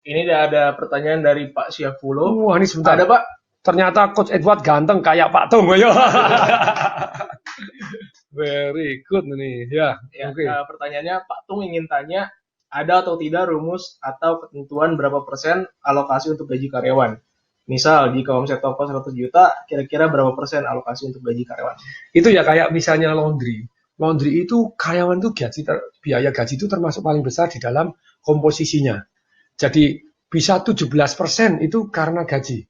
Ini ada pertanyaan dari Pak Syafulo. Wah, ini sebentar. Ada Pak? Ternyata Coach Edward ganteng kayak Pak Tung. Ayo. Very good nih. Ya, Ya, oke. pertanyaannya Pak Tung ingin tanya, ada atau tidak rumus atau ketentuan berapa persen alokasi untuk gaji karyawan? Misal, jika omset toko 100 juta, kira-kira berapa persen alokasi untuk gaji karyawan? Itu ya kayak misalnya laundry. Laundry itu karyawan itu biaya gaji itu termasuk paling besar di dalam komposisinya. Jadi bisa 17% itu karena gaji.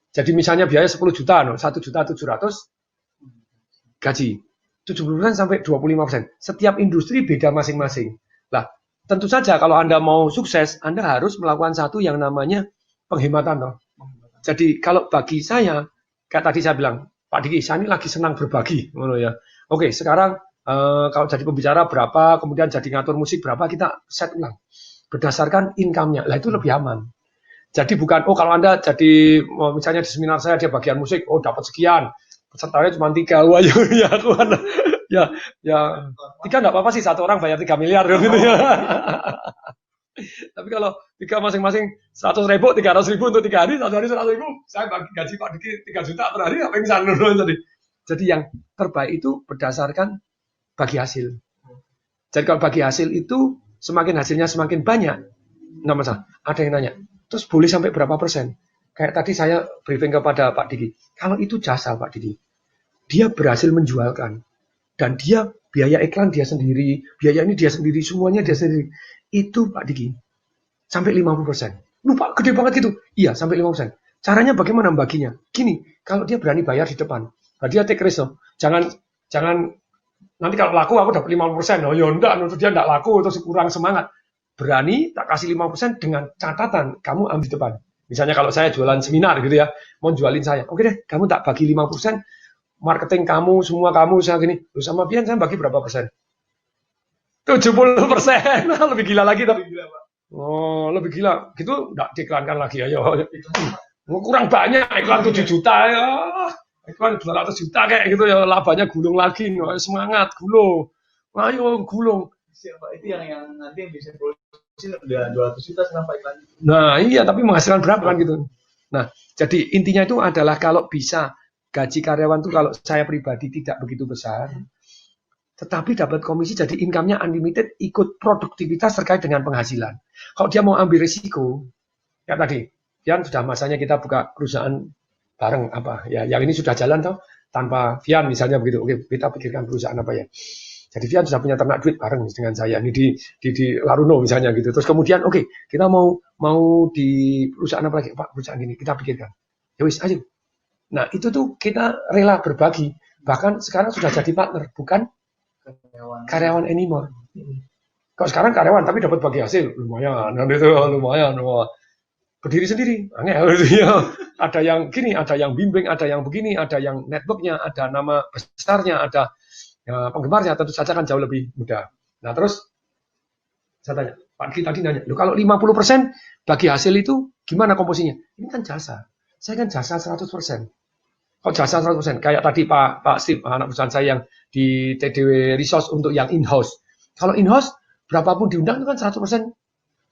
Jadi misalnya biaya 10 juta, no, 1 juta 700 gaji. 70% sampai 25%. Setiap industri beda masing-masing. Lah, tentu saja kalau Anda mau sukses, Anda harus melakukan satu yang namanya penghematan. No. Jadi kalau bagi saya, kayak tadi saya bilang, Pak Diki, saya ini lagi senang berbagi. Ya. Oke, sekarang kalau jadi pembicara berapa, kemudian jadi ngatur musik berapa, kita set ulang. Berdasarkan income-nya. Lah itu lebih aman. Jadi bukan, oh kalau Anda jadi, misalnya di seminar saya, dia bagian musik, oh dapat sekian. Pesertanya cuma 3, wah ya aku ya, ya 3 nggak apa-apa sih, satu orang bayar 3 miliar gitu ya. Tapi kalau 3 masing-masing 100.000, 300.000 untuk 3 hari, 1 hari 100.000, saya bagi gaji Pak Diki 3 juta per hari, apa yang bisa tadi. Jadi yang terbaik itu berdasarkan bagi hasil. Jadi kalau bagi hasil itu semakin hasilnya semakin banyak, nggak masalah. Ada yang nanya, terus boleh sampai berapa persen? Kayak tadi saya briefing kepada Pak Diki. Kalau itu jasa Pak Diki, dia berhasil menjualkan. Dan dia biaya iklan dia sendiri, biaya ini dia sendiri, semuanya dia sendiri. Itu Pak Diki, sampai 50%. Lupa, gede banget itu. Iya, sampai 50%. Caranya bagaimana baginya? Gini, kalau dia berani bayar di depan, berarti dia take risk. Jangan nanti kalau laku aku dapat 50%. Oh ya enggak, nanti dia enggak laku, terus kurang semangat. Berani tak kasih 50% dengan catatan kamu ambil di depan. Misalnya kalau saya jualan seminar gitu ya, mau jualin saya. Oke deh, kamu tak bagi 5%, marketing kamu, semua kamu, saya gini. Lu sama Bian saya bagi berapa persen? 70%. Lebih gila lagi tapi. Oh, lebih gila. Gitu enggak diiklankan lagi ayo. Kurang banyak iklan 7 juta ya. Iklan 200 juta kayak gitu ya, labanya gulung lagi. Semangat, gulung. Ayo gulung. Siapa itu yang nanti yang bisa produksi udah 200 juta kenapa iklan? Nah, iya tapi menghasilkan berapa kan gitu. Nah, jadi intinya itu adalah kalau bisa gaji karyawan tuh kalau saya pribadi tidak begitu besar, tetapi dapat komisi jadi income-nya unlimited ikut produktivitas terkait dengan penghasilan. Kalau dia mau ambil risiko, ya tadi, Vian sudah masanya kita buka perusahaan bareng apa ya, yang ini sudah jalan toh tanpa Vian misalnya begitu. Oke, kita pikirkan perusahaan apa ya. Jadi Vian sudah punya ternak duit bareng dengan saya ini di Laruno misalnya gitu. Terus kemudian oke, kita mau di perusahaan apa lagi? Pak, perusahaan ini kita pikirkan. Ya wis, ayo. Nah, itu tuh kita rela berbagi. Bahkan sekarang sudah jadi partner, bukan karyawan anymore. Kalau sekarang karyawan tapi dapat bagi hasil, lumayan. Nanti itu lumayan. Berdiri sendiri, angel ya. Ada yang gini, ada yang bimbing, ada yang begini, ada yang networknya, ada nama besarnya, ada ya, penggemarnya, tentu saja kan jauh lebih mudah. Nah terus saya tanya, Pak Ki tadi nanya, kalau 50% bagi hasil itu gimana komposisinya? Ini kan jasa, saya kan jasa 100%. Kok jasa 100%? Kayak tadi Pak Steve, anak perusahaan saya yang di TDW Resource untuk yang in-house. Kalau in-house, berapapun diundang itu kan 100%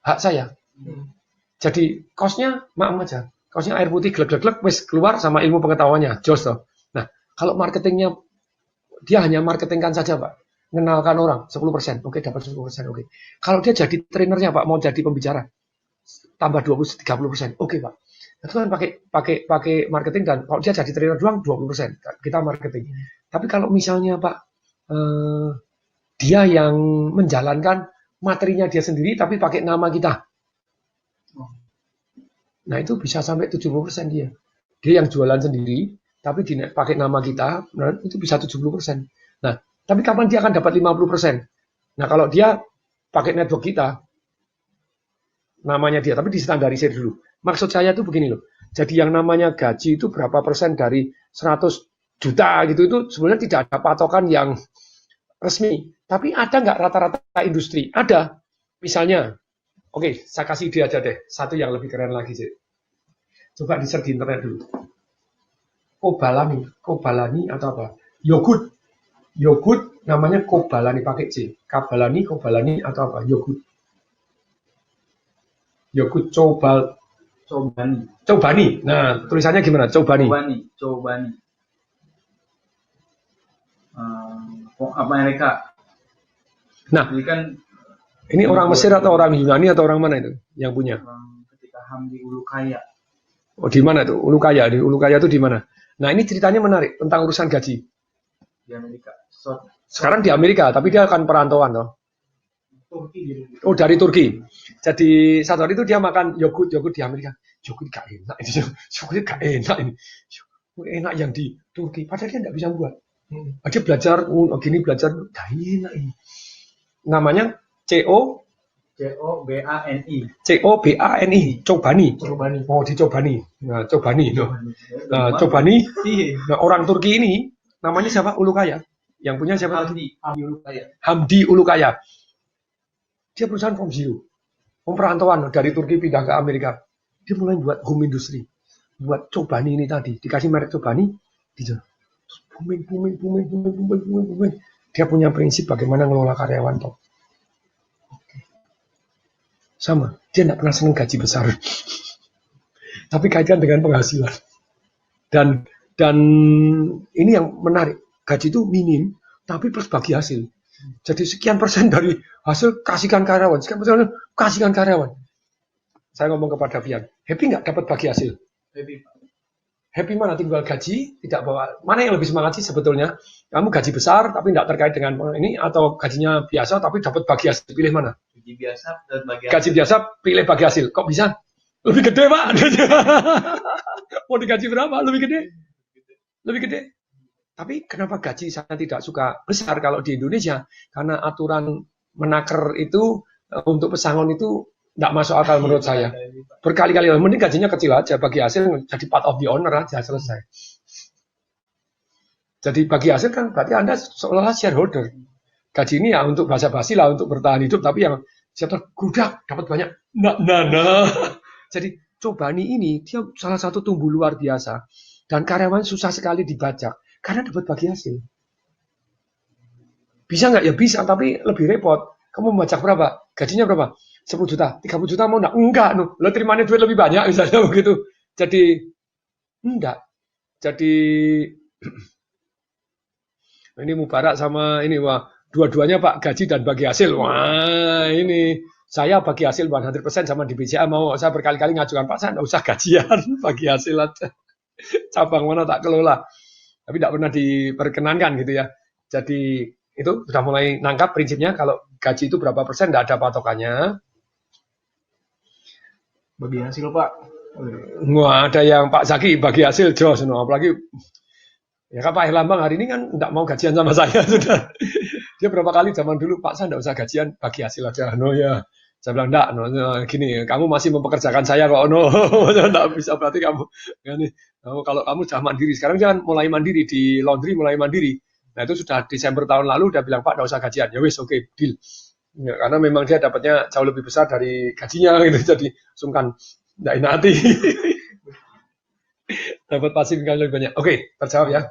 hak saya. Jadi cost-nya maaf aja. Cost-nya air putih glek-glek wis keluar sama ilmu pengetahuannya. Jos toh. Nah, kalau marketingnya dia hanya marketingkan saja, Pak. Mengenalkan orang 10%. Oke, dapat 10%. Oke. Kalau dia jadi trainernya, Pak, mau jadi pembicara, tambah 20-30%. Oke, Pak. Itu kan pakai marketing dan kalau dia jadi trainer doang 20%. Kita marketing. Tapi kalau misalnya, Pak, dia yang menjalankan materinya dia sendiri tapi pakai nama kita. Nah, itu bisa sampai 70% dia. Dia yang jualan sendiri, tapi pakai nama kita, nah, itu bisa 70%. Nah, tapi kapan dia akan dapat 50%? Nah, kalau dia pakai network kita, namanya dia, tapi distandarisir dulu. Maksud saya itu begini loh. Jadi yang namanya gaji itu berapa persen dari 100 juta gitu, itu sebenarnya tidak ada patokan yang resmi. Tapi ada nggak rata-rata industri? Ada. Misalnya, oke, saya kasih ide aja deh. Satu yang lebih keren lagi sih. Coba di search di internet dulu. Kobalani atau apa? Yogurt namanya Kobalani pakai C. Kobalani atau apa? Yogurt Cobani. Cobani. Nah, tulisannya gimana? Cobani. Cobani. Amerika. Nah, Jadi kan ini orang Mesir atau orang Yunani atau orang mana itu yang punya? orang ketika Hamdi Ulukaya Oh, di mana tuh? Ulukaya. Di Ulukaya itu di mana? Nah, ini ceritanya menarik tentang urusan gaji. di Amerika. Sekarang di Amerika, tapi dia akan perantauan loh. Turki. Oh, dari Turki. Jadi satu hari itu dia makan yogurt di Amerika. Yogurt gak enak ini. Yogurt gak enak ini. Enak yang di Turki. Padahal dia tidak bisa buat. Dia belajar, gini belajar, gak enak ini. Namanya Cobani. Cobani. Cobani. Oh, dicobani. Nah, Cobani. Nah, Cobani. Nah, orang Turki ini namanya siapa? Ulukaya. Yang punya siapa? Hamdi Ulukaya. Dia perusahaan from zero. Perantauan dari Turki pindah ke Amerika. Dia mulai buat home industry. Buat Cobani ini tadi. Dikasih merek Cobani. Dia booming. Dia punya prinsip bagaimana ngelola karyawan toh. Sama. Dia tidak pernah senang gaji besar. Tapi kaitkan dengan penghasilan. Dan ini yang menarik. Gaji itu minim, tapi plus bagi hasil. Jadi sekian persen dari hasil kasihkan karyawan. Sekian persen kasihkan karyawan. Saya ngomong kepada Fian, happy nggak dapat bagi hasil? Happy mana tinggal gaji, tidak bawa. Mana yang lebih semangat sih sebetulnya? Kamu gaji besar tapi tidak terkait dengan ini, atau gajinya biasa tapi dapat bagi hasil? Pilih mana? Gaji biasa, pilih bagi hasil. Kok bisa? Lebih gede, Pak. Mau digaji berapa? Lebih gede. Tapi kenapa gaji saya tidak suka besar kalau di Indonesia? Karena aturan menaker itu untuk pesangon itu tidak masuk akal menurut saya. Berkali-kali, mending gajinya kecil aja, bagi hasil jadi part of the owner aja, selesai. Jadi bagi hasil kan berarti Anda seolah-olah shareholder. Gaji ini ya untuk basa-basi lah, untuk bertahan hidup, tapi yang siapa gudak dapat banyak. Nah. Jadi Cobani ini dia salah satu tumbuh luar biasa dan karyawan susah sekali dibajak. Karena dapat bagi hasil. Bisa nggak? Ya bisa, tapi lebih repot. Kamu membajak berapa? Gajinya berapa? 10 juta, 30 juta mau enggak? Enggak, no. Lo terimanya duit lebih banyak, misalnya begitu. Jadi, enggak. Jadi, ini Mubarak sama ini, wah, dua-duanya Pak, gaji dan bagi hasil. Wah, ini, saya bagi hasil 100% sama di BCA, mau saya berkali-kali ngajukan, Pak, saya enggak usah gajian, bagi hasil aja. Cabang mana tak kelola. Tapi tidak pernah diperkenankan gitu ya. Jadi itu sudah mulai nangkap prinsipnya kalau gaji itu berapa persen tidak ada patokannya. Bagi hasil Pak. Wah, ada yang Pak Zaki bagi hasil jos, apalagi ya kan Pak Herlambang hari ini kan tidak mau gajian sama saya sudah. Dia berapa kali zaman dulu Pak saya tidak usah gajian bagi hasil aja. No ya. Saya bilang enggak, no, gini, kamu masih mempekerjakan saya kok, no, enggak bisa, berarti kamu, kalau kamu sudah mandiri, sekarang jangan mulai mandiri, di laundry mulai mandiri, nah itu sudah Desember tahun lalu, udah bilang, Pak, enggak usah gajian, ya wis, oke, deal, ya, karena memang dia dapatnya jauh lebih besar dari gajinya, gitu, jadi sungkan, enggak enak hati, dapat pasif lebih banyak, oke, terjawab ya.